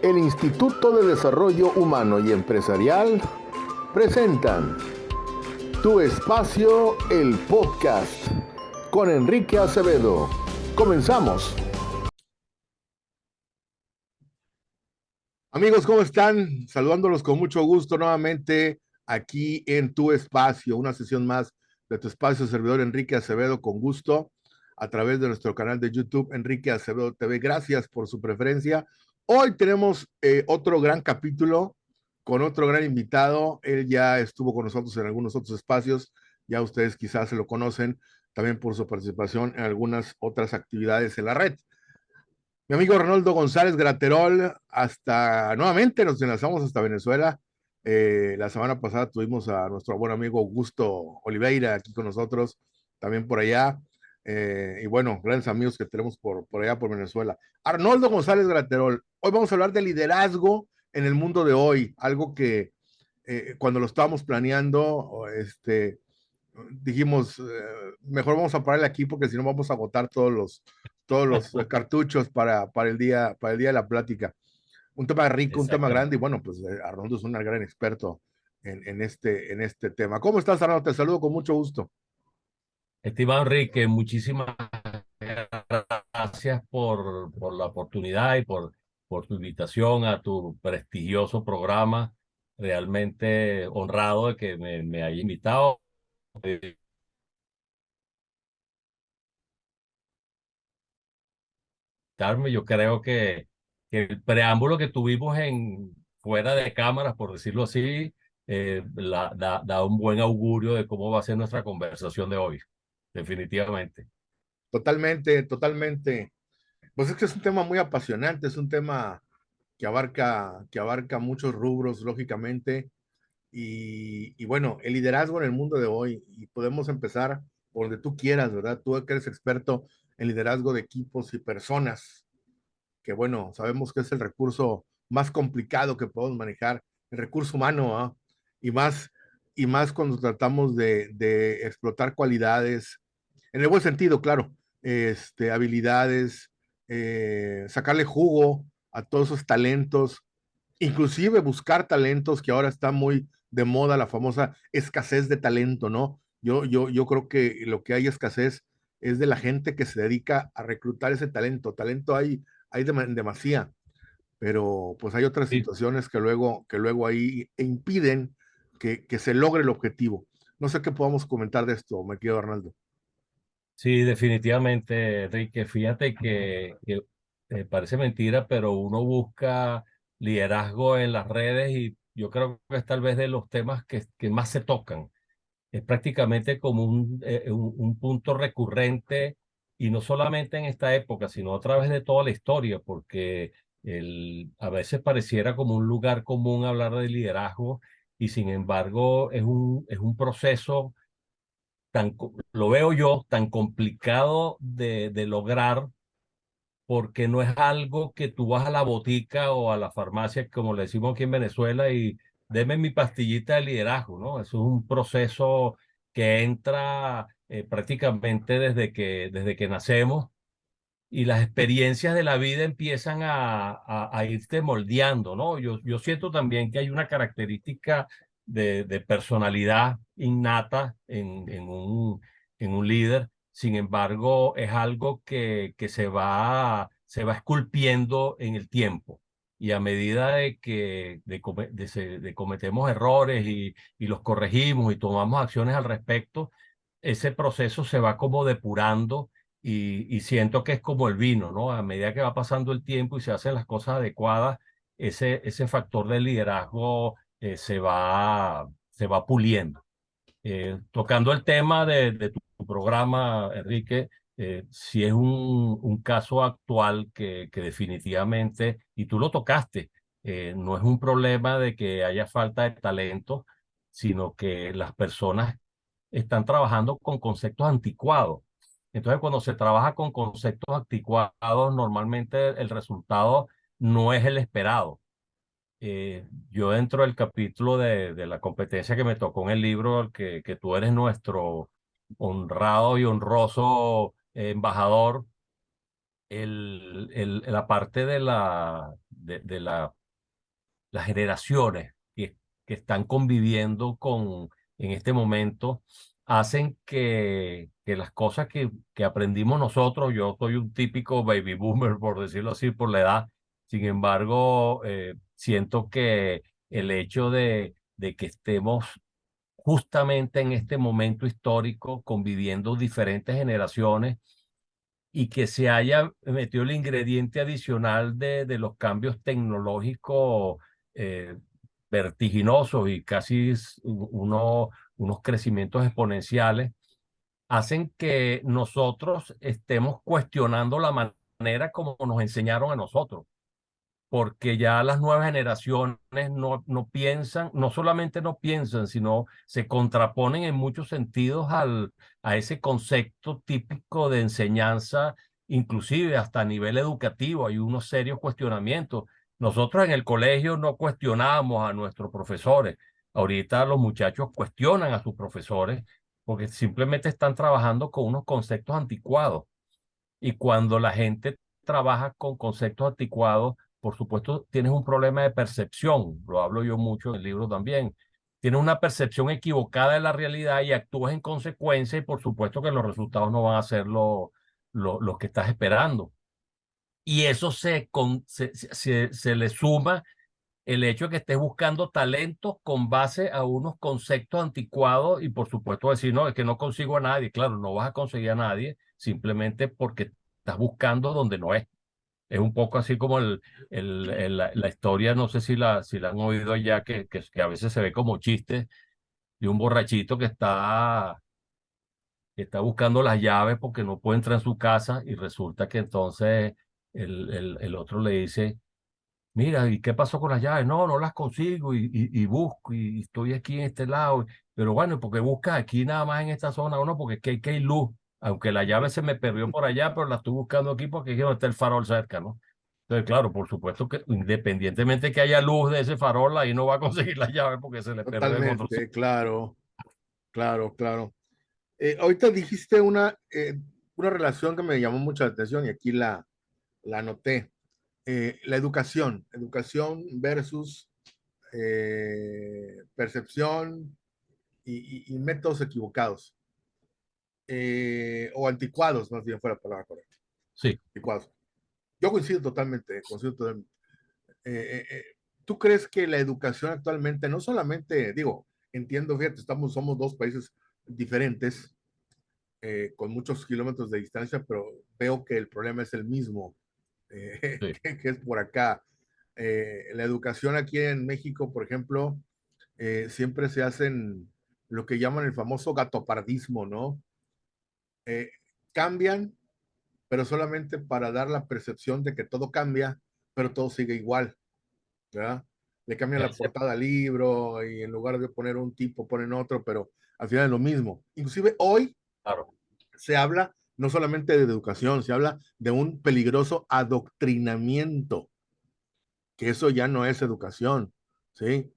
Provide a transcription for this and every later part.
El Instituto de Desarrollo Humano y Empresarial presentan Tu Espacio, el podcast, con Enrique Acevedo. Comenzamos. Amigos, ¿cómo están? Saludándolos con mucho gusto nuevamente aquí en Tu Espacio, una sesión más de Tu Espacio, servidor Enrique Acevedo, con gusto, a través de nuestro canal de YouTube, Enrique Acevedo TV. Gracias por su preferencia. Hoy tenemos otro gran capítulo con otro gran invitado. Él ya estuvo con nosotros en algunos otros espacios, ya ustedes quizás se lo conocen, también por su participación en algunas otras actividades en la red. Mi amigo Ronaldo González Graterol, hasta nuevamente nos enlazamos hasta Venezuela. La semana pasada tuvimos a nuestro buen amigo Augusto Oliveira aquí con nosotros, también por allá. Y bueno, grandes amigos que tenemos por allá, por Venezuela. Arnoldo González Graterol, hoy vamos a hablar de liderazgo en el mundo de hoy, algo que cuando lo estábamos planeando, dijimos, mejor vamos a pararle aquí porque si no vamos a agotar todos los cartuchos para el día de la plática. Un tema rico, un tema grande, y Exactamente. bueno, pues Arnoldo es un gran experto en este tema. ¿Cómo estás, Arnoldo? Te saludo con mucho gusto. Estimado Enrique, muchísimas gracias por la oportunidad y por tu invitación a tu prestigioso programa. Realmente honrado de que me haya invitado. Yo creo que el preámbulo que tuvimos en fuera de cámaras, por decirlo así, da un buen augurio de cómo va a ser nuestra conversación de hoy. Definitivamente. Totalmente, totalmente. Pues es que es un tema muy apasionante, es un tema que abarca muchos rubros, lógicamente. Y bueno, el liderazgo en el mundo de hoy, y podemos empezar por donde tú quieras, ¿verdad? Tú que eres experto en liderazgo de equipos y personas, que bueno, sabemos que es el recurso más complicado que podemos manejar, el recurso humano, ¿ah? Y más, y más cuando tratamos de explotar cualidades, en el buen sentido, claro, habilidades, sacarle jugo a todos esos talentos, inclusive buscar talentos que ahora está muy de moda, la famosa escasez de talento, ¿no? Yo creo que lo que hay escasez es de la gente que se dedica a reclutar ese talento. Talento hay demasía, pero pues hay otras Sí, situaciones que luego ahí impiden que se logre el objetivo. No sé qué podamos comentar de esto, me quedo Arnaldo. sí, definitivamente, Enrique. Fíjate que parece mentira, pero uno busca liderazgo en las redes y yo creo que es tal vez de los temas que más se tocan. Es prácticamente como un punto recurrente y no solamente en esta época, sino a través de toda la historia, porque a veces pareciera como un lugar común hablar de liderazgo y sin embargo es un proceso lo veo yo, tan complicado de lograr porque no es algo que tú vas a la botica o a la farmacia, como le decimos aquí en Venezuela, y deme mi pastillita de liderazgo, ¿no? Eso es un proceso que entra prácticamente desde que nacemos y las experiencias de la vida empiezan a irte moldeando, ¿no? Yo siento también que hay una característica de personalidad innata en un líder. Sin embargo, es algo que se va esculpiendo en el tiempo. Y a medida de cometemos errores y los corregimos y tomamos acciones al respecto, ese proceso se va como depurando y siento que es como el vino, ¿no? A medida que va pasando el tiempo y se hacen las cosas adecuadas, ese factor de liderazgo se va puliendo. Tocando el tema de tu programa, Enrique, si es un caso actual que definitivamente, y tú lo tocaste, no es un problema de que haya falta de talento, sino que las personas están trabajando con conceptos anticuados. Entonces, cuando se trabaja con conceptos anticuados, normalmente el resultado no es el esperado. Yo dentro del capítulo de la competencia que me tocó en el libro, que tú eres nuestro honrado y honroso embajador, la parte de las generaciones que están conviviendo en este momento hacen que las cosas que aprendimos nosotros, yo soy un típico baby boomer, por decirlo así, por la edad, sin embargo, siento que el hecho de que estemos justamente en este momento histórico conviviendo diferentes generaciones y que se haya metido el ingrediente adicional de los cambios tecnológicos eh, vertiginosos y casi unos crecimientos exponenciales, hacen que nosotros estemos cuestionando la manera como nos enseñaron a nosotros, porque ya las nuevas generaciones no piensan, no solamente no piensan, sino se contraponen en muchos sentidos a ese concepto típico de enseñanza, inclusive hasta a nivel educativo, hay unos serios cuestionamientos. Nosotros en el colegio no cuestionábamos a nuestros profesores, ahorita los muchachos cuestionan a sus profesores porque simplemente están trabajando con unos conceptos anticuados. Y cuando la gente trabaja con conceptos anticuados, por supuesto, tienes un problema de percepción. Lo hablo yo mucho en el libro también. Tienes una percepción equivocada de la realidad y actúas en consecuencia y por supuesto que los resultados no van a ser los que estás esperando. Y eso se le suma el hecho de que estés buscando talentos con base a unos conceptos anticuados y por supuesto decir, no, es que no consigo a nadie. Claro, no vas a conseguir a nadie simplemente porque estás buscando donde no es. Es un poco así como la historia, no sé si la han oído ya, que a veces se ve como chiste de un borrachito que está buscando las llaves porque no puede entrar en su casa y resulta que entonces el otro le dice, mira, ¿y qué pasó con las llaves? No, no las consigo y busco y estoy aquí en este lado. Pero bueno, porque buscas aquí nada más en esta zona o no, porque aquí hay luz. Aunque la llave se me perdió por allá, pero la estoy buscando aquí porque aquí no está el farol cerca, ¿no? Entonces, claro, por supuesto que independientemente que haya luz de ese farol, ahí no va a conseguir la llave porque se le perdió en otro sitio. Totalmente, claro, claro, claro. Ahorita dijiste una relación que me llamó mucho la atención y aquí la anoté. La educación versus percepción y métodos equivocados, o anticuados, más bien fuera la palabra correcta, Sí, anticuados. Yo coincido totalmente. Eh, eh, eh, ¿Tú crees que la educación actualmente, no solamente, digo, entiendo, fíjate, somos dos países diferentes, con muchos kilómetros de distancia, pero veo que el problema es el mismo, sí, que es por acá. La educación aquí en México, por ejemplo, siempre se hacen lo que llaman el famoso gatopardismo, ¿no? Eh, Cambian, pero solamente para dar la percepción de que todo cambia, pero todo sigue igual, ¿verdad? Le cambian la ese- portada al libro y en lugar de poner un tipo ponen otro, pero al final es lo mismo. Inclusive hoy claro. se habla no solamente de educación, se habla de un peligroso adoctrinamiento, que eso ya no es educación, ¿sí?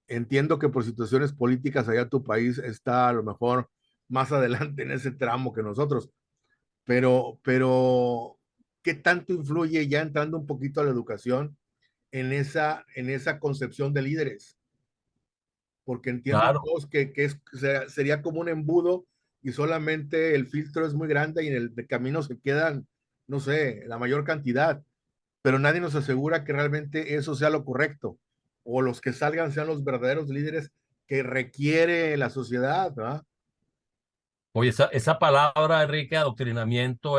Entiendo que por situaciones políticas allá tu país está a lo mejor más adelante en ese tramo que nosotros, pero ¿qué tanto influye ya entrando un poquito a la educación en esa concepción de líderes? Porque entiendo Claro. todos sería como un embudo y solamente el filtro es muy grande y en el de camino se quedan, no sé, la mayor cantidad, pero nadie nos asegura que realmente eso sea lo correcto o los que salgan sean los verdaderos líderes que requiere la sociedad, ¿verdad? Oye, esa palabra, Enrique, adoctrinamiento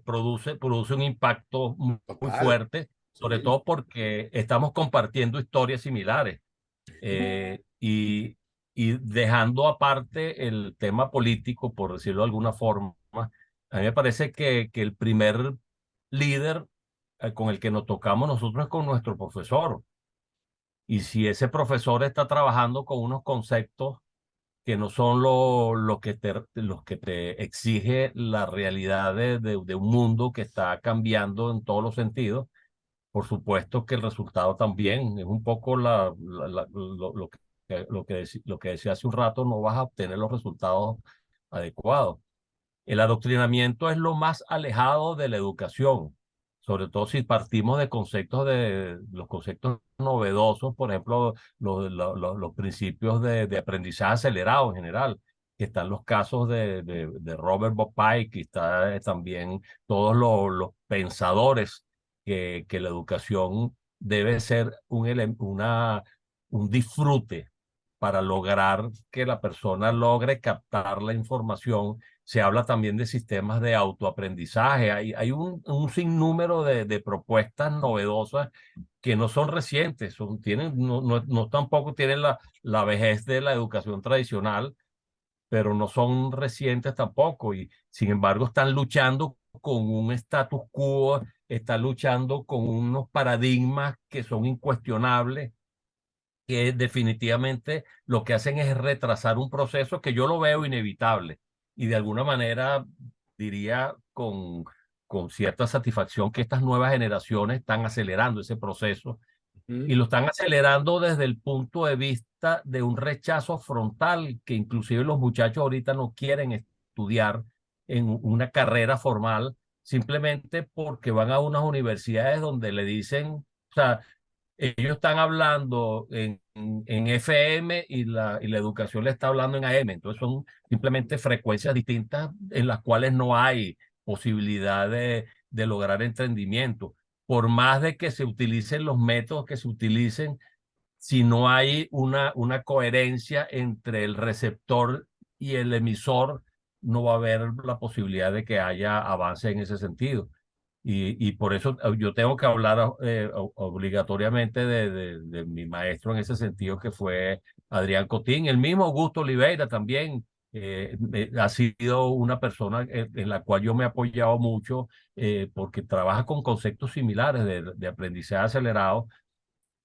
produce un impacto muy Total, fuerte, sobre sí. todo porque estamos compartiendo historias similares y dejando aparte el tema político, por decirlo de alguna forma, a mí me parece que el primer líder con el que nos tocamos nosotros es con nuestro profesor. Y si ese profesor está trabajando con unos conceptos que no son los que te exige la realidad de un mundo que está cambiando en todos los sentidos. Por supuesto que el resultado también es un poco lo que decía hace un rato, no vas a obtener los resultados adecuados. El adoctrinamiento es lo más alejado de la educación, sobre todo si partimos de conceptos de los conceptos novedosos, por ejemplo, los principios de aprendizaje acelerado en general. Que están los casos de Robert Bob Pike, y está también todos los pensadores que la educación debe ser un disfrute para lograr que la persona logre captar la información. Se habla también de sistemas de autoaprendizaje. Hay un sinnúmero de propuestas novedosas que no son recientes, no tampoco tienen la vejez de la educación tradicional, pero no son recientes tampoco. Y sin embargo están luchando con un status quo, están luchando con unos paradigmas que son incuestionables, que definitivamente lo que hacen es retrasar un proceso que yo lo veo inevitable, y de alguna manera diría con cierta satisfacción que estas nuevas generaciones están acelerando ese proceso, y lo están acelerando desde el punto de vista de un rechazo frontal, que inclusive los muchachos ahorita no quieren estudiar en una carrera formal, simplemente porque van a unas universidades donde le dicen, o sea, ellos están hablando en FM, y la educación le está hablando en AM. Entonces son simplemente frecuencias distintas en las cuales no hay posibilidad de lograr entendimiento. Por más de que se utilicen los métodos que se utilicen, si no hay una coherencia entre el receptor y el emisor, no va a haber la posibilidad de que haya avance en ese sentido. Y por eso yo tengo que hablar obligatoriamente de mi maestro en ese sentido, que fue Adrián Cotín. El mismo Augusto Oliveira también ha sido una persona en la cual yo me he apoyado mucho, porque trabaja con conceptos similares de aprendizaje acelerado.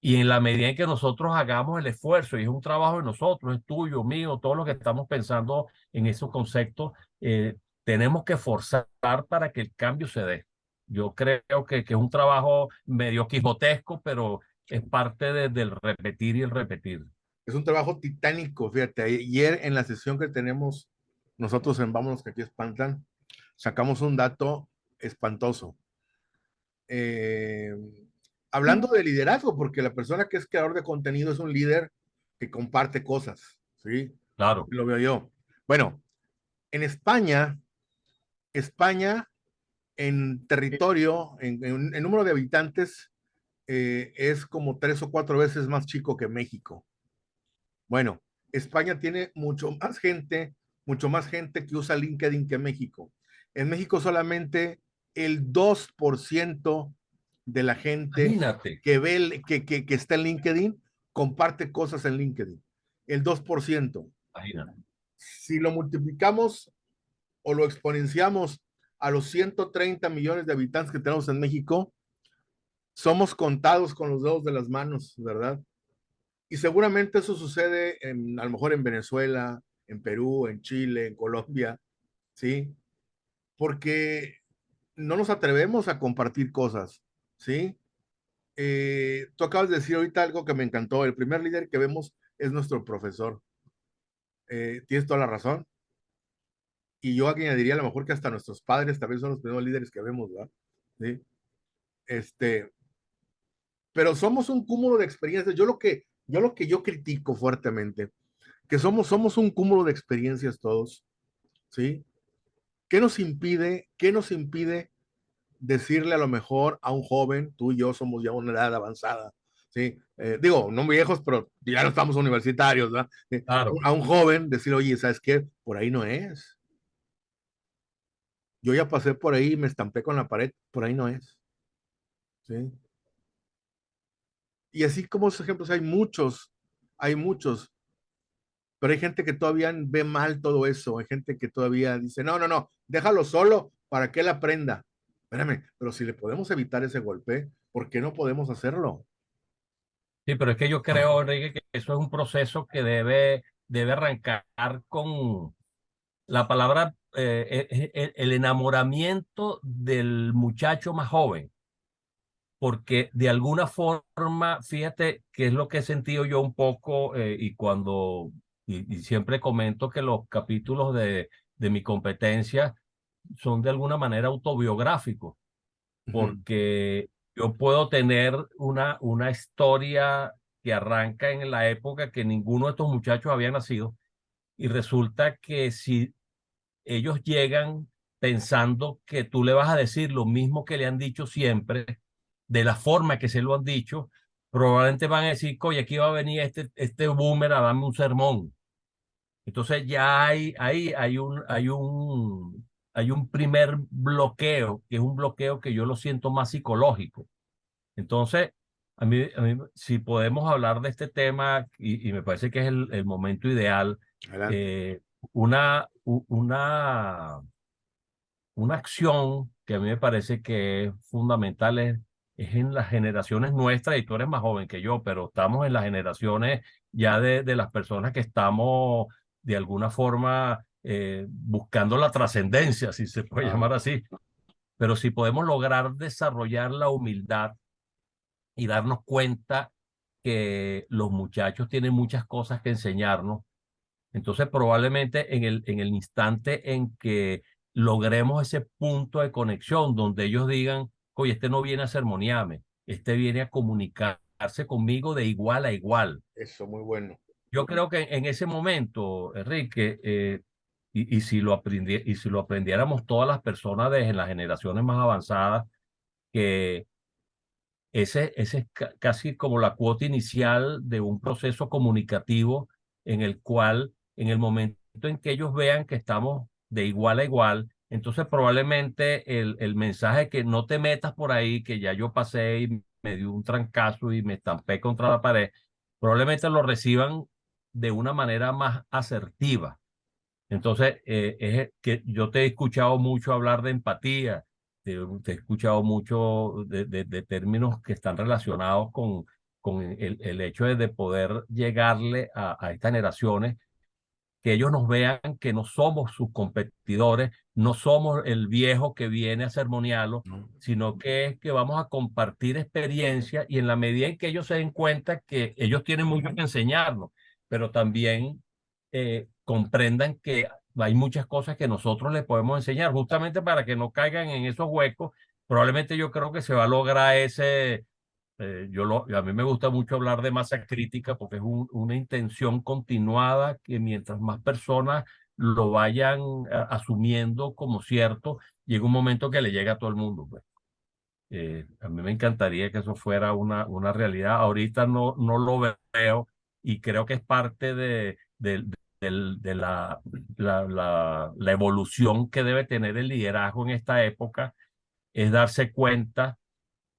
Y en la medida en que nosotros hagamos el esfuerzo, y es un trabajo de nosotros, es tuyo, mío, todos los que estamos pensando en esos conceptos, tenemos que forzar para que el cambio se dé. Yo creo que es un trabajo medio quijotesco, pero es parte del repetir y el repetir. Es un trabajo titánico, fíjate. Ayer en la sesión que tenemos nosotros en Vámonos que aquí espantan, sacamos un dato espantoso. Eh, Hablando de liderazgo, porque la persona que es creador de contenido es un líder que comparte cosas, ¿sí? Claro. Lo veo yo. Bueno, en España, España en territorio, en número de habitantes, es como 3 o 4 veces más chico que México. Bueno, España tiene mucho más gente que usa LinkedIn que México. En México solamente el 2% de la gente Imagínate. que está en LinkedIn comparte cosas en LinkedIn. El 2%. Imagínate. Si lo multiplicamos o lo exponenciamos a los 130 millones de habitantes que tenemos en México, somos contados con los dedos de las manos, ¿verdad? Y seguramente eso sucede a lo mejor en Venezuela, en Perú, en Chile, en Colombia, ¿sí? Porque no nos atrevemos a compartir cosas, ¿sí? Tú acabas de decir ahorita algo que me encantó. El primer líder que vemos es nuestro profesor. Tienes toda la razón. Y yo añadiría a lo mejor que hasta nuestros padres también son los primeros líderes que vemos, ¿verdad? ¿Sí? Este, pero somos un cúmulo de experiencias. Yo critico fuertemente, que somos un cúmulo de experiencias todos, ¿sí? ¿Qué nos impide decirle a lo mejor a un joven? Tú y yo somos ya una edad avanzada, ¿sí? Digo, no viejos, pero ya no estamos universitarios, ¿verdad? Claro. A un joven decir, oye, ¿sabes qué? Por ahí no es. Yo ya pasé por ahí y me estampé con la pared, por ahí no es, ¿sí? Y así como esos ejemplos hay muchos, pero hay gente que todavía ve mal todo eso, hay gente que todavía dice, no, no, no, déjalo solo para que él aprenda. Espérame, pero si le podemos evitar ese golpe, ¿por qué no podemos hacerlo? Sí, pero es que yo creo, Enrique, que eso es un proceso que debe arrancar con la palabra, el enamoramiento del muchacho más joven, porque de alguna forma, fíjate que es lo que he sentido yo un poco, y siempre comento que los capítulos de mi competencia son de alguna manera autobiográficos, Ujú. porque yo puedo tener una historia que arranca en la época que ninguno de estos muchachos había nacido, y resulta que si ellos llegan pensando que tú le vas a decir lo mismo que le han dicho siempre, de la forma que se lo han dicho, probablemente van a decir, oye, aquí va a venir este boomer a darme un sermón. Entonces ya hay un primer bloqueo, que es un bloqueo que yo lo siento más psicológico. Entonces, si podemos hablar de este tema, y me parece que es el momento ideal, Adelante. eh, una, u- una, una acción que a mí me parece que es fundamental es en las generaciones nuestras, y tú eres más joven que yo, pero estamos en las generaciones ya de las personas que estamos de alguna forma buscando la trascendencia, si se puede Ah, llamar así. Pero si podemos lograr desarrollar la humildad y darnos cuenta que los muchachos tienen muchas cosas que enseñarnos, entonces probablemente en el instante en que logremos ese punto de conexión donde ellos digan, oye, este no viene a sermonearme, este viene a comunicarse conmigo de igual a igual. eso, muy bueno. Yo creo que en ese momento, Enrique, y si lo aprendiéramos todas las personas desde las generaciones más avanzadas, que ese es casi como la cuota inicial de un proceso comunicativo en el cual, en el momento en que ellos vean que estamos de igual a igual, entonces probablemente el mensaje que no te metas por ahí, que ya yo pasé y me dio un trancazo y me estampé contra la pared, probablemente lo reciban de una manera más asertiva. Entonces, es que yo te he escuchado mucho hablar de empatía, te he escuchado mucho de términos que están relacionados con el hecho de poder llegarle a estas generaciones, que ellos nos vean que no somos sus competidores, no somos el viejo que viene a sermonearlo, ¿No? sino que es que vamos a compartir experiencia, y en la medida en que ellos se den cuenta que ellos tienen mucho que enseñarnos, pero también comprendan que hay muchas cosas que nosotros les podemos enseñar, justamente para que no caigan en esos huecos. Probablemente yo creo que se va a lograr a mí me gusta mucho hablar de masa crítica, porque es una intención continuada que mientras más personas lo vayan asumiendo como cierto, llega un momento que le llega a todo el mundo, pues. A mí me encantaría que eso fuera una realidad. Ahorita no lo veo, y creo que es parte de la evolución que debe tener el liderazgo en esta época, es darse cuenta,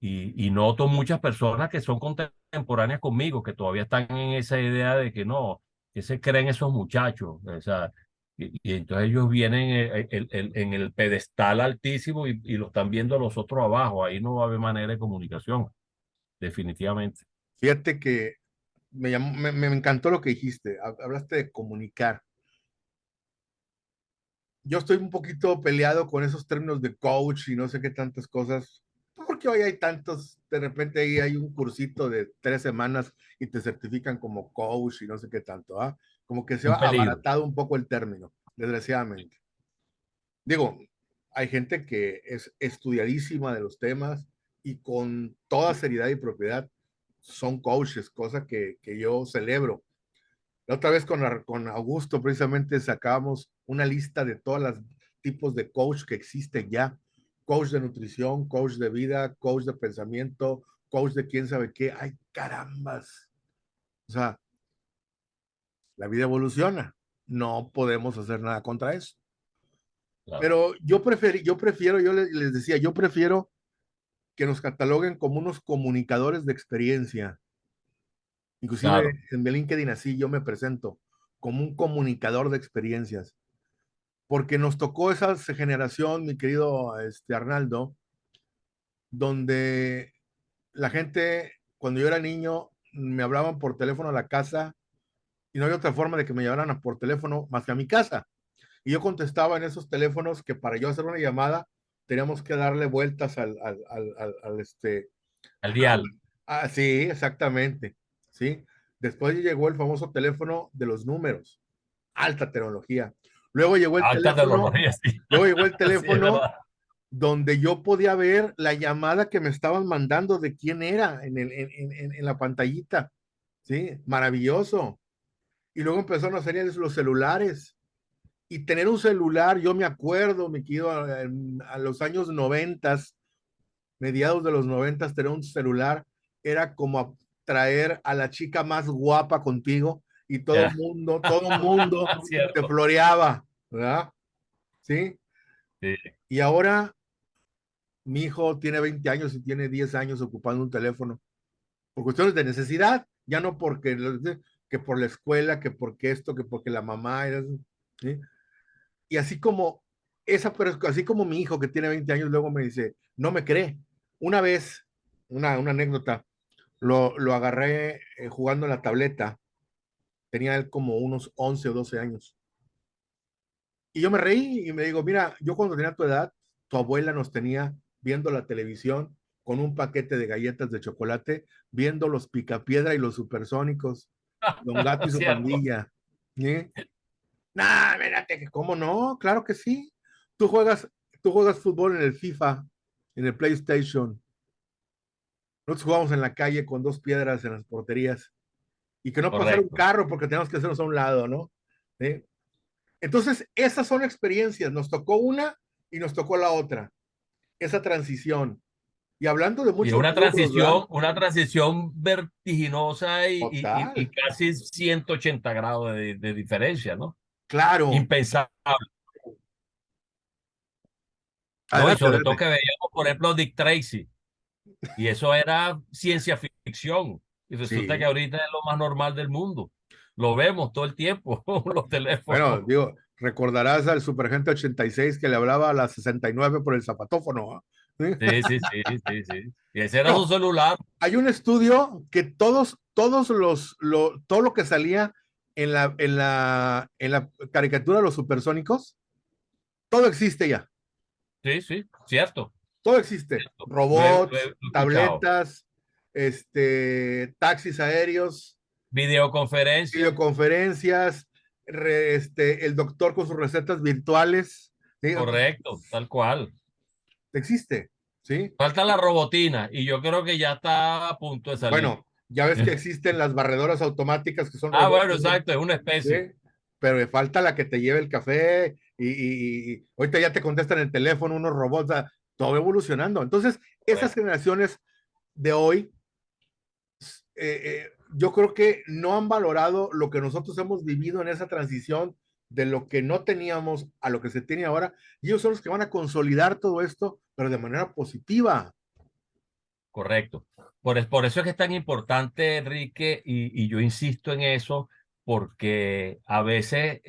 y noto muchas personas que son contemporáneas conmigo, que todavía están en esa idea de que no, que se creen esos muchachos. O sea, y entonces ellos vienen en el pedestal altísimo, y lo están viendo los otros abajo. Ahí no va a haber manera de comunicación, definitivamente. Fíjate que me encantó lo que dijiste. Hablaste de comunicar. Yo estoy un poquito peleado con esos términos de coach y no sé qué tantas cosas, porque hoy hay tantos, de repente ahí hay un cursito de 3 semanas y te certifican como coach y no sé qué tanto, ¿ah? Como que se ha Un peligro. abaratado un poco el término, desgraciadamente. Digo, hay gente que es estudiadísima de los temas y con toda seriedad y propiedad son coaches, cosa que yo celebro. La otra vez con Augusto precisamente sacamos una lista de todos los tipos de coach que existen ya. Coach de nutrición, coach de vida, coach de pensamiento, coach de quién sabe qué. Ay, carambas. O sea, la vida evoluciona. No podemos hacer nada contra eso. Claro, Pero yo les decía, yo prefiero que nos cataloguen como unos comunicadores de experiencia. claro. Inclusive en mi LinkedIn así yo me presento como un comunicador de experiencias, porque nos tocó esa generación, mi querido Arnaldo, donde la gente, cuando yo era niño, me hablaban por teléfono a la casa y no había otra forma de que me llamaran por teléfono más que a mi casa. Y yo contestaba en esos teléfonos que para yo hacer una llamada teníamos que darle vueltas Al dial. sí, exactamente, ¿sí? Después llegó el famoso teléfono de los números, alta tecnología. Luego llegó el Alta teléfono, tecnología, sí. luego llegó el Sí, es teléfono verdad. donde yo podía ver la llamada que me estaban mandando de quién era en la pantallita. Sí, maravilloso. Y luego empezaron a salir los celulares. Y tener un celular, yo me acuerdo, me quedo a los años noventas, mediados de los noventas, tener un celular era como traer a la chica más guapa contigo y Ya. todo mundo te Cierto. floreaba, ¿verdad? ¿Sí? Sí, Y ahora mi hijo tiene 20 años y tiene 10 años ocupando un teléfono por cuestiones de necesidad, ya no porque que por la escuela, que porque esto, que porque la mamá, ¿sí? Y así como mi hijo que tiene 20 años luego me dice, no me cree. Una vez, una anécdota, lo agarré jugando en la tableta, tenía él como unos 11 o 12 años. Y yo me reí y me digo, mira, yo cuando tenía tu edad, tu abuela nos tenía viendo la televisión con un paquete de galletas de chocolate, viendo los Picapiedra y los Supersónicos, Don Gato y su cierto. pandilla. ¿Sí? Nah, mírate, que cómo no, claro que sí. Tú juegas, tú juegas fútbol en el FIFA, en el PlayStation. Nosotros jugamos en la calle con dos piedras en las porterías y que no pasara un Correcto. carro porque tenemos que hacernos a un lado, ¿no? ¿Sí? Entonces, esas son experiencias. Nos tocó una y nos tocó la otra. Esa transición. Y hablando de Y es muchos rubros, ¿verdad? una transición vertiginosa y Total. casi 180 grados de diferencia, ¿no? Claro. Impensable, ¿no? Y Adelante, sobre todo adelante. que veíamos, por ejemplo, Dick Tracy, y eso era ciencia ficción, y resulta que Sí. ahorita es lo más normal del mundo. Lo vemos todo el tiempo, los Bueno, teléfonos. digo, recordarás al Superagente 86 que le hablaba a la 69 por el zapatófono, ¿ah? ¿Sí? Sí, sí, sí, sí, sí. Y ese era su No, celular. hay un estudio que todo lo que salía en la caricatura de los supersónicos, todo existe ya, Sí, sí, cierto, todo existe. cierto. Robots, Lo he escuchado. tabletas, taxis aéreos, Videoconferencia, videoconferencias, el doctor con sus recetas virtuales, ¿sí? correcto, tal cual. Existe, ¿sí? Falta la robotina y yo creo que ya está a punto de salir. Bueno, ya ves que existen las barredoras automáticas que son Ah, robots, bueno, exacto, es una ¿sí? especie. Pero le falta la que te lleve el café y ahorita ya te contestan el teléfono unos robots, todo evolucionando. Entonces, esas Correcto, generaciones de hoy, yo creo que no han valorado lo que nosotros hemos vivido en esa transición de lo que no teníamos a lo que se tiene ahora, y ellos son los que van a consolidar todo esto, pero de manera positiva. correcto. Por eso es que es tan importante, Enrique, y yo insisto en eso, porque a veces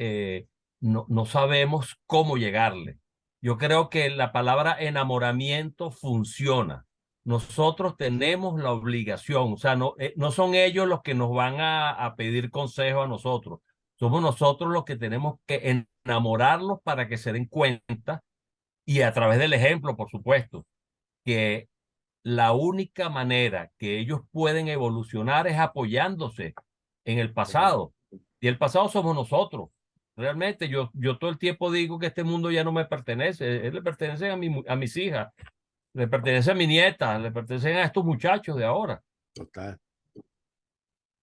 no sabemos cómo llegarle. Yo creo que la palabra enamoramiento funciona. Nosotros tenemos la obligación, o sea, no son ellos los que nos van a pedir consejo a nosotros. Somos nosotros los que tenemos que enamorarlos para que se den cuenta y a través del ejemplo, por supuesto, que la única manera que ellos pueden evolucionar es apoyándose en el pasado. Y el pasado somos nosotros. Realmente yo todo el tiempo digo que este mundo ya no me pertenece, él le pertenece a mis hijas, le pertenece a mi nieta, le pertenecen a estos muchachos de ahora. Total.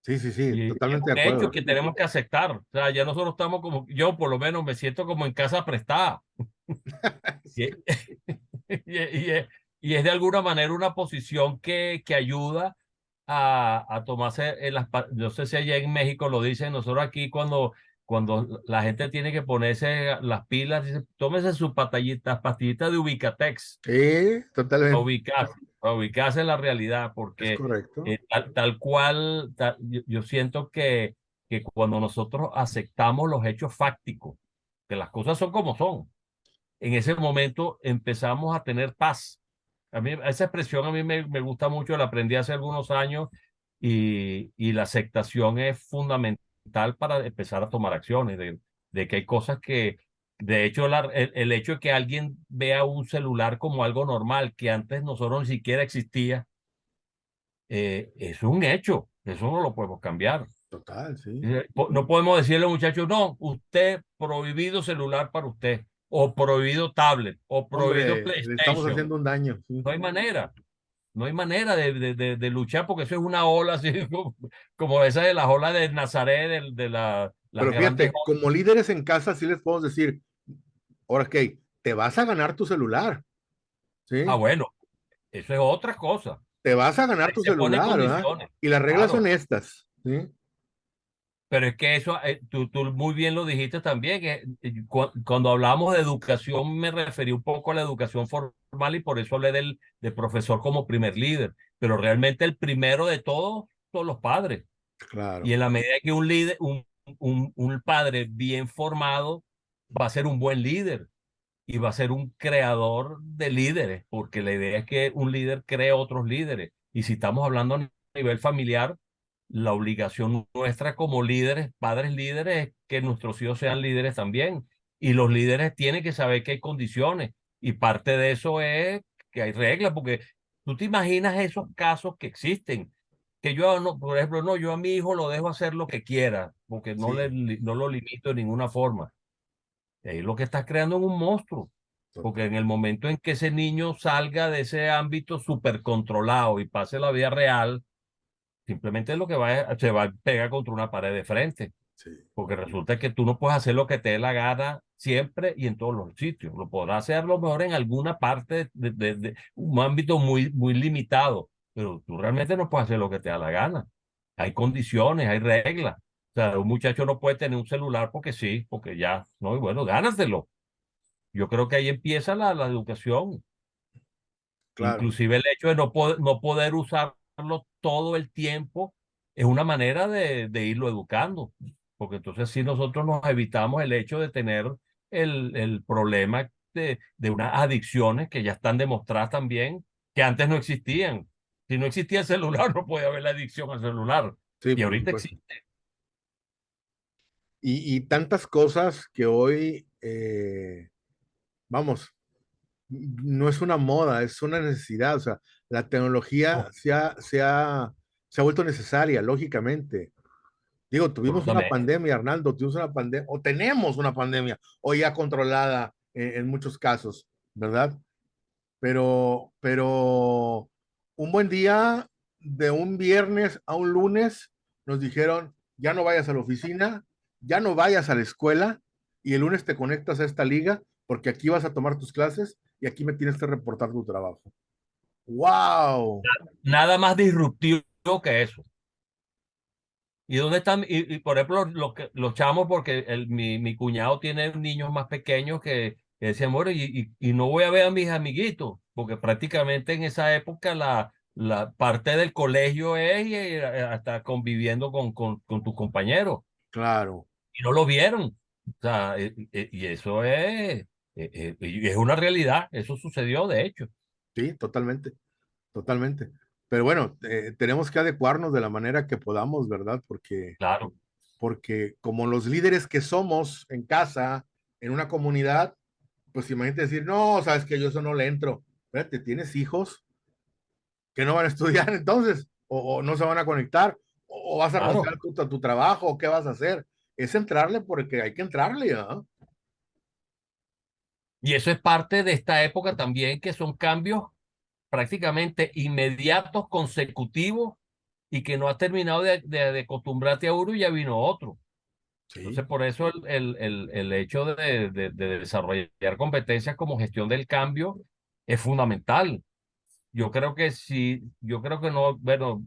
Sí, sí, sí, Y es totalmente de un hecho acuerdo. que tenemos que aceptar. O sea, ya nosotros estamos como, yo por lo menos me siento como en casa prestada. Y, y es, y es de alguna manera una posición que ayuda a tomarse no sé si allá en México lo dicen, nosotros aquí cuando la gente tiene que ponerse las pilas, dice, tómese sus pastillitas de Ubicatex Sí, totalmente. para ubicarse en la realidad, Es porque correcto. tal cual, yo siento que cuando nosotros aceptamos los hechos fácticos, que las cosas son como son, en ese momento empezamos a tener paz. A mí, esa expresión a mí me gusta mucho, la aprendí hace algunos años y la aceptación es fundamental para empezar a tomar acciones, de que hay cosas que, de hecho, el hecho de que alguien vea un celular como algo normal, que antes nosotros ni siquiera existía, es un hecho, eso no lo podemos cambiar. Total, sí. No podemos decirle al muchacho, no, usted prohibido celular para usted, o prohibido tablet, o prohibido Hombre, le estamos PlayStation. haciendo un daño, sí. No hay manera. No hay manera de luchar porque eso es una ola así como esa de las olas de Nazaret, las Pero grandes fíjate, olas. como líderes en casa sí les podemos decir, ahora que te vas a ganar tu celular, Ah, ¿sí? bueno, eso es otra cosa. Te vas a ganar Ahí tu se ponen celular, ¿verdad? condiciones, Y las reglas son claro. estas, ¿sí? Pero es que eso, tú muy bien lo dijiste también, que cuando hablamos de educación me referí un poco a la educación formal y por eso hablé del profesor como primer líder. Pero realmente el primero de todos son los padres. Y Claro, en la medida que un líder, un padre bien formado va a ser un buen líder y va a ser un creador de líderes, porque la idea es que un líder cree otros líderes. Y si estamos hablando a nivel familiar, la obligación nuestra como líderes, padres líderes, es que nuestros hijos sean líderes también. Y los líderes tienen que saber que hay condiciones. Y parte de eso es que hay reglas, porque tú te imaginas esos casos que existen. Que yo, no, por ejemplo, no, yo a mi hijo lo dejo hacer lo que quiera, porque sí, no lo limito de ninguna forma. Es lo que estás creando en un monstruo. Porque en total. el momento en que ese niño salga de ese ámbito súper controlado y pase la vida real, simplemente lo que se va a pegar contra una pared de frente. Sí, Porque resulta que tú no puedes hacer lo que te dé la gana siempre y en todos los sitios. Lo podrás hacer a lo mejor en alguna parte de un ámbito muy, muy limitado, pero tú realmente no puedes hacer lo que te da la gana. Hay condiciones, hay reglas. O sea, un muchacho no puede tener un celular porque sí, porque ya, no, y bueno, gánatelo. Yo creo que ahí empieza la educación. claro. Inclusive el hecho de no poder usarlo todo el tiempo es una manera de irlo educando, porque entonces sí nosotros nos evitamos el hecho de tener el problema de unas adicciones que ya están demostradas también, que antes no existían. Si no existía el celular, no podía haber la adicción al celular. Sí, Y por ahorita supuesto. existe. Y tantas cosas que hoy, vamos, no es una moda, es una necesidad. O sea, la tecnología Oh, se ha vuelto necesaria, lógicamente. Digo, tuvimos una absolutamente. pandemia, Arnaldo, tuvimos una pandemia, o tenemos una pandemia, o ya controlada en muchos casos, ¿verdad? Pero un buen día, de un viernes a un lunes, nos dijeron, ya no vayas a la oficina, ya no vayas a la escuela, y el lunes te conectas a esta liga, porque aquí vas a tomar tus clases y aquí me tienes que reportar tu trabajo. ¡Wow! Nada más disruptivo que eso. ¿Y dónde están? Por ejemplo, los chamos, porque mi cuñado tiene niños más pequeños que decían, bueno, y no voy a ver a mis amiguitos, porque prácticamente en esa época la parte del colegio es hasta conviviendo con tus compañeros, Claro, y no lo vieron. O sea, y eso es una realidad, eso sucedió de hecho. sí, totalmente, totalmente. Pero bueno, tenemos que adecuarnos de la manera que podamos, ¿verdad? Claro, Porque como los líderes que somos en casa, en una comunidad, pues imagínate decir, no, sabes que yo eso no le entro. Espérate, tienes hijos que no van a estudiar entonces, o no se van a conectar, o vas a claro. renunciar a tu trabajo, o qué vas a hacer. Es entrarle porque hay que entrarle, ¿ah? Y eso es parte de esta época también, que son cambios prácticamente inmediatos, consecutivos, y que no has terminado de acostumbrarte a uno y ya vino otro. Sí, Entonces, por eso el hecho de desarrollar competencias como gestión del cambio es fundamental. Yo creo que sí, yo creo que no, bueno,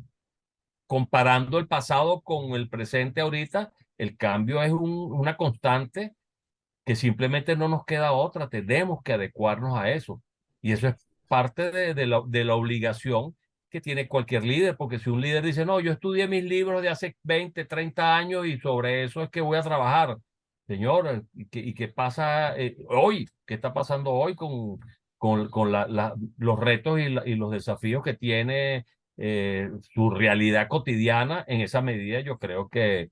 comparando el pasado con el presente ahorita, el cambio es una constante que simplemente no nos queda otra, tenemos que adecuarnos a eso. Y eso es parte de la obligación que tiene cualquier líder, porque si un líder dice, no, yo estudié mis libros de hace 20 30 años y sobre eso es que voy a trabajar. Señor, y qué pasa hoy? ¿Qué está pasando hoy con los retos y los desafíos que tiene su realidad cotidiana? En esa medida yo creo que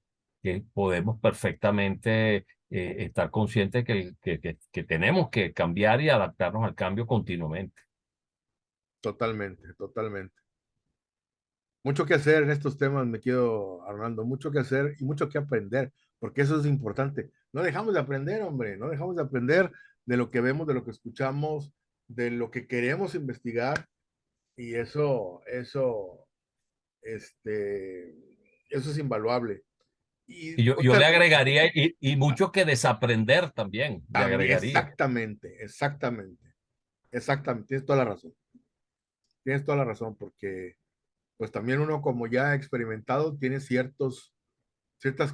podemos perfectamente estar conscientes que tenemos que cambiar y adaptarnos al cambio continuamente. totalmente, totalmente. mucho que hacer en estos temas, me quedo Arnaldo, mucho que hacer y mucho que aprender, porque eso es importante. No dejamos de aprender, hombre, no dejamos de aprender de lo que vemos, de lo que escuchamos, de lo que queremos investigar, y este, eso es invaluable. Y Y yo le agregaría, y mucho que desaprender también, le también, agregaría. exactamente, tienes toda la razón, tienes toda la razón, porque pues también uno como ya experimentado tiene ciertas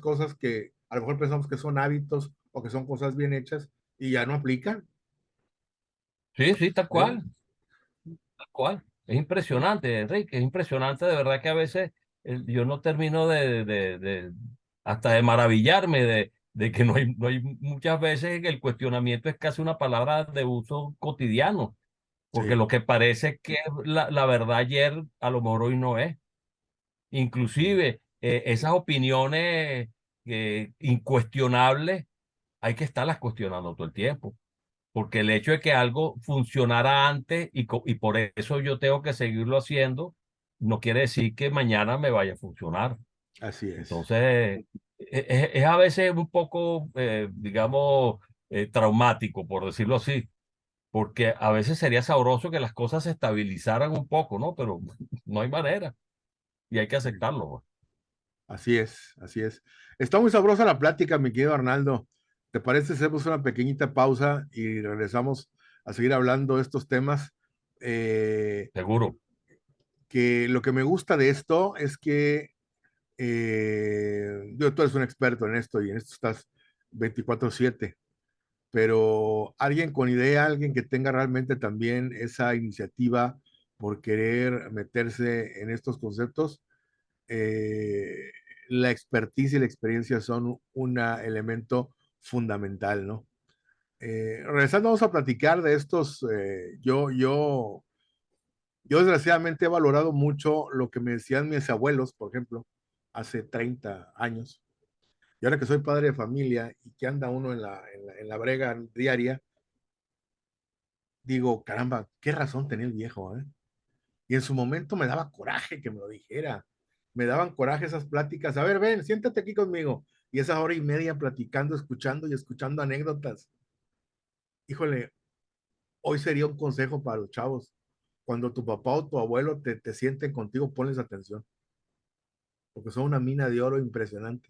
cosas que a lo mejor pensamos que son hábitos o que son cosas bien hechas y ya no aplican, Sí, sí, ¿eh? tal cual. Es impresionante, Enrique, es impresionante, de verdad que a veces yo no termino hasta de maravillarme de que no hay muchas veces que el cuestionamiento es casi una palabra de uso cotidiano, porque Sí, lo que parece que es la verdad ayer, a lo mejor hoy no es. Inclusive esas opiniones incuestionables hay que estarlas cuestionando todo el tiempo, porque el hecho de que algo funcionara antes y por eso yo tengo que seguirlo haciendo, no quiere decir que mañana me vaya a funcionar. así es. Entonces, es a veces un poco, digamos, traumático, por decirlo así, porque a veces sería sabroso que las cosas se estabilizaran un poco, ¿no? Pero no hay manera y hay que aceptarlo, pues. Así es, así es. Está muy sabrosa la plática, mi querido Arnaldo. ¿Te parece si hacemos una pequeñita pausa y regresamos a seguir hablando de estos temas? Eh, Seguro. que lo que me gusta de esto es que tú eres un experto en esto y en esto estás 24/7, pero alguien con idea, alguien que tenga realmente también esa iniciativa por querer meterse en estos conceptos, eh, la expertise y la experiencia son un elemento fundamental, ¿no? Regresando, vamos a platicar de estos. Yo desgraciadamente he valorado mucho lo que me decían mis abuelos, por ejemplo, hace 30 años. Y ahora que soy padre de familia y que anda uno en la brega diaria, digo, caramba, qué razón tenía el viejo, ¿eh? Y en su momento me daba coraje que me lo dijera. Me daban coraje esas pláticas. A ver, ven, siéntate aquí conmigo. Y esa hora y media platicando, escuchando y escuchando anécdotas. Híjole, hoy sería un consejo para los chavos. Cuando tu papá o tu abuelo te sienten contigo, ponles atención, porque son una mina de oro impresionante.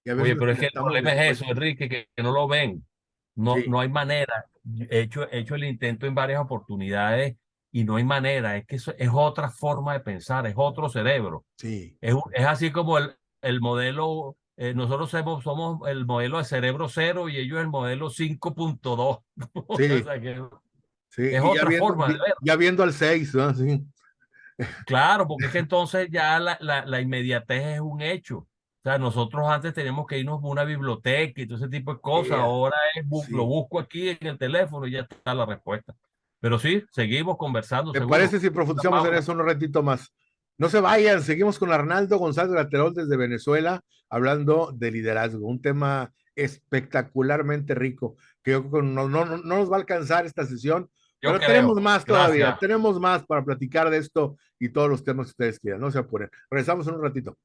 Y a veces Oye, pero es que el necesitamos problema es eso, después. Enrique, que no lo ven. No, Sí, no hay manera. He hecho el intento en varias oportunidades y no hay manera. Es que eso es otra forma de pensar, es otro cerebro. sí, Es así como el modelo, nosotros somos el modelo de cerebro cero y ellos el modelo 5.2. O sí, sea que sí. es Y ya otra viendo, forma de ver. ya viendo al 6, ¿no? Sí, Claro, porque es que entonces ya la inmediatez es un hecho. O sea, nosotros antes teníamos que irnos a una biblioteca y todo ese tipo de cosas. Ahora lo sí. busco aquí en el teléfono y ya está la respuesta. Pero sí, seguimos conversando, ¿Me parece seguro. si Una profundizamos en pausa. eso un ratito más? No se vayan, seguimos con Arnaldo González Graterol desde Venezuela, hablando de liderazgo, un tema espectacularmente rico, que yo creo que no nos va a alcanzar esta sesión, Yo pero tenemos creo. más todavía, Gracias. tenemos más para platicar de esto y todos los temas que ustedes quieran, no se apuren. Regresamos en un ratito.